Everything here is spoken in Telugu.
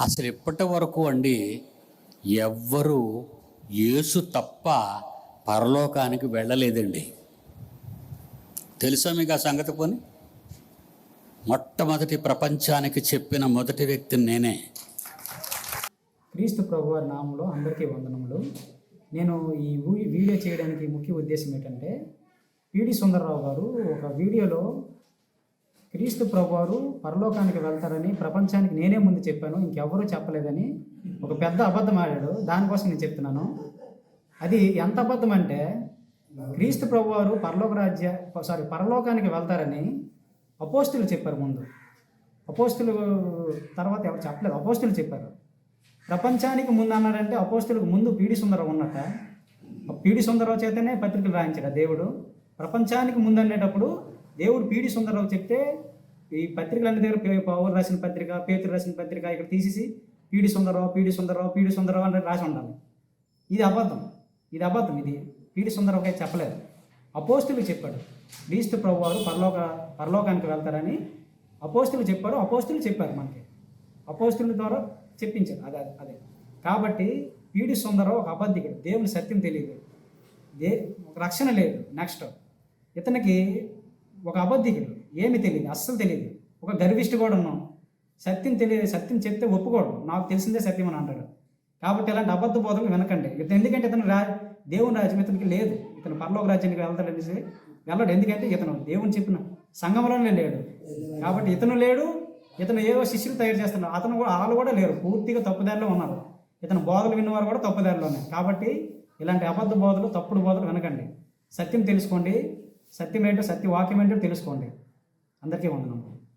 అసలు ఇప్పటి వరకు అండి ఎవ్వరూ యేసు తప్ప పరలోకానికి వెళ్ళలేదండి. తెలుసా మీకు ఆ సంగతి? పోని మొట్టమొదటి ప్రపంచానికి చెప్పిన మొదటి వ్యక్తిని నేనే. క్రీస్తు ప్రభువారి నామంలో అందరికీ వందనములు. నేను ఈ వీడియో చేయడానికి ముఖ్య ఉద్దేశం ఏంటంటే, పిడి సుందరరావు గారు ఒక వీడియోలో క్రీస్తు ప్రభువారు పరలోకానికి వెళ్తారని ప్రపంచానికి నేనే ముందు చెప్పాను, ఇంకెవరూ చెప్పలేదని ఒక పెద్ద అబద్ధం ఆడాడు. దానికోసం నేను చెప్తున్నాను. అది ఎంత అబద్ధం అంటే, క్రీస్తు ప్రభువారు పరలోకానికి వెళ్తారని అపోస్తులు చెప్పారు ముందు. అపోస్తులు తర్వాత ఎవరు చెప్పలేదు, అపోస్తులు చెప్పారు. ప్రపంచానికి ముందు అన్నాడంటే అపోస్తులకు ముందు పిడి సుందరరావు ఉన్నట్ట. పిడి సుందరరావు చేతనే పత్రికలు రాయించాడు దేవుడు. ప్రపంచానికి ముందు అనేటప్పుడు దేవుడు పిడి సుందరరావు చెప్తే ఈ పత్రికలన్నీ దగ్గర పౌలు రాసిన పత్రిక, పేతురు రాసిన పత్రిక ఇక్కడ తీసేసి పిడి సుందరరావు అని రాసి ఉండాలి. ఇది అబద్ధం. ఇది పిడి సుందరరావుకి చెప్పలేదు, అపోస్తులు చెప్పాడు. క్రీస్తు ప్రభువారు పరలోకానికి వెళ్తారని అపోస్తులు చెప్పారు. అపోస్తులు చెప్పారు మనకి, అపోస్తుల ద్వారా చెప్పించారు. అదే కాబట్టి పిడి సుందరరావు ఒక అబద్ధికుడు. దేవుని సత్యం తెలియదు, రక్షణ లేదు. నెక్స్ట్ ఇతనికి ఒక అబద్ధికుడు, ఏమి తెలియదు, అస్సలు తెలియదు. ఒక గర్విష్టి కూడా ఉన్నాం. సత్యం తెలియదు, సత్యం చెప్తే ఒప్పుకోడు, నాకు తెలిసిందే సత్యం అని అంటాడు. కాబట్టి ఇలాంటి అబద్ధ బోధకులు వినకండి. ఎందుకంటే ఇతను దేవుని రాజ్యం ఇతనికి లేదు. ఇతను పరలోక రాజ్యానికి వెళ్తాడనేసి వెళ్ళడు. ఎందుకంటే ఇతను దేవుని చెప్పిన సంఘంలోనే లేడు. కాబట్టి ఇతను లేడు. ఇతను ఏవో శిష్యులు తయారు చేస్తున్నారు, వాళ్ళు కూడా లేరు, పూర్తిగా తప్పుదారిలో ఉన్నారు. ఇతను బోధలు విన్నవారు కూడా తప్పుదారిలో ఉన్నాయి. కాబట్టి ఇలాంటి అబద్ధ బోధలు, తప్పుడు బోధలు వినకండి. సత్యం తెలుసుకోండి. సత్యం ఏంటో, సత్య వాక్యం ఏంటో తెలుసుకోండి. అందరికీ వందనం.